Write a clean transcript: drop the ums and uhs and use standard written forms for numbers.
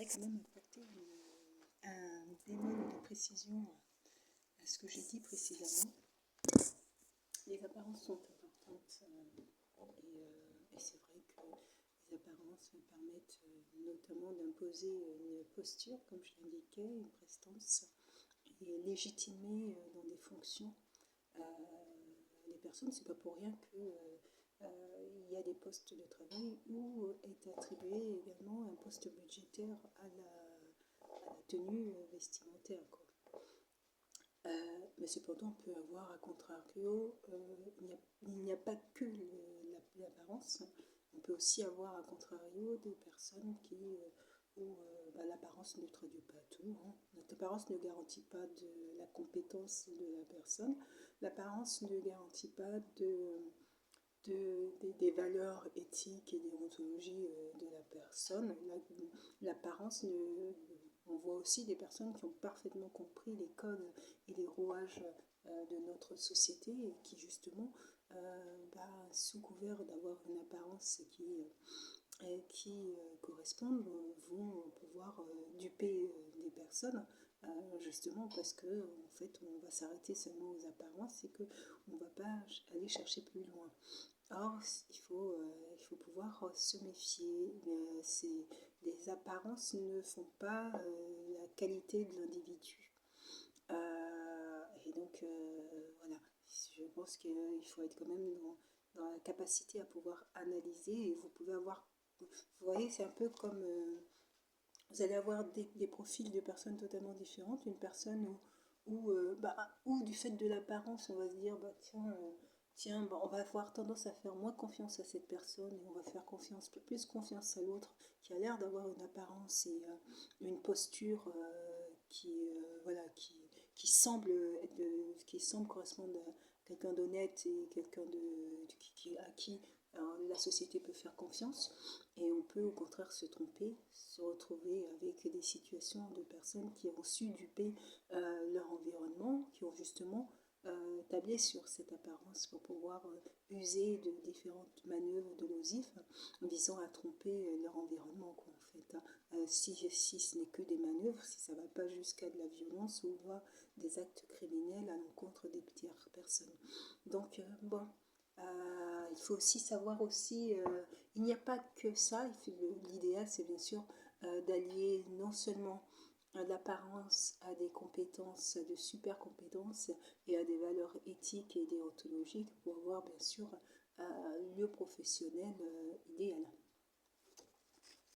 quand même apporter un bémol de précision à ce que j'ai dit précédemment. Les apparences sont importantes et c'est vrai que les apparences permettent notamment d'imposer une posture, comme je l'indiquais, une prestance, et légitimer dans des fonctions les personnes. C'est pas pour rien que il y a des postes de travail où est attribué également un poste budgétaire à la tenue vestimentaire, quoi. Mais cependant, on peut avoir, à contrario, il n'y a pas que l'apparence. On peut aussi avoir, à contrario, des personnes où l'apparence ne traduit pas tout. L'apparence ne garantit pas de la compétence de la personne. L'apparence ne garantit pas des valeurs éthiques et déontologie de la personne. L'apparence on voit aussi des personnes qui ont parfaitement compris les codes et les rouages de notre société et qui justement, sous couvert d'avoir une apparence qui correspondent, vont pouvoir duper des personnes, justement parce que en fait on va s'arrêter seulement aux apparences et qu'on ne va pas aller chercher plus loin. Or, il faut pouvoir se méfier. Les apparences ne font pas la qualité de l'individu. Et donc, voilà, je pense qu'il faut être quand même dans la capacité à pouvoir analyser. Et vous pouvez avoir, vous voyez, c'est un peu comme, vous allez avoir des profils de personnes totalement différentes. Une personne où du fait de l'apparence, on va se dire, tiens, on va avoir tendance à faire moins confiance à cette personne et on va faire plus confiance à l'autre qui a l'air d'avoir une apparence et une posture qui semble correspondre à quelqu'un d'honnête et quelqu'un à qui la société peut faire confiance. Et on peut au contraire se tromper, se retrouver avec des situations de personnes qui ont su duper leur environnement, qui ont justement tablé sur cette apparence pour pouvoir user de différentes manœuvres de l'osif visant à tromper leur environnement, quoi, en fait. Si ce n'est que des manœuvres, si ça ne va pas jusqu'à de la violence ou voire des actes criminels à l'encontre des tierces personnes. Donc, il faut aussi savoir aussi, il n'y a pas que ça, l'idéal c'est bien sûr d'allier non seulement l'apparence à des compétences, de super compétences et à des valeurs éthiques et déontologiques pour avoir bien sûr le professionnel idéal.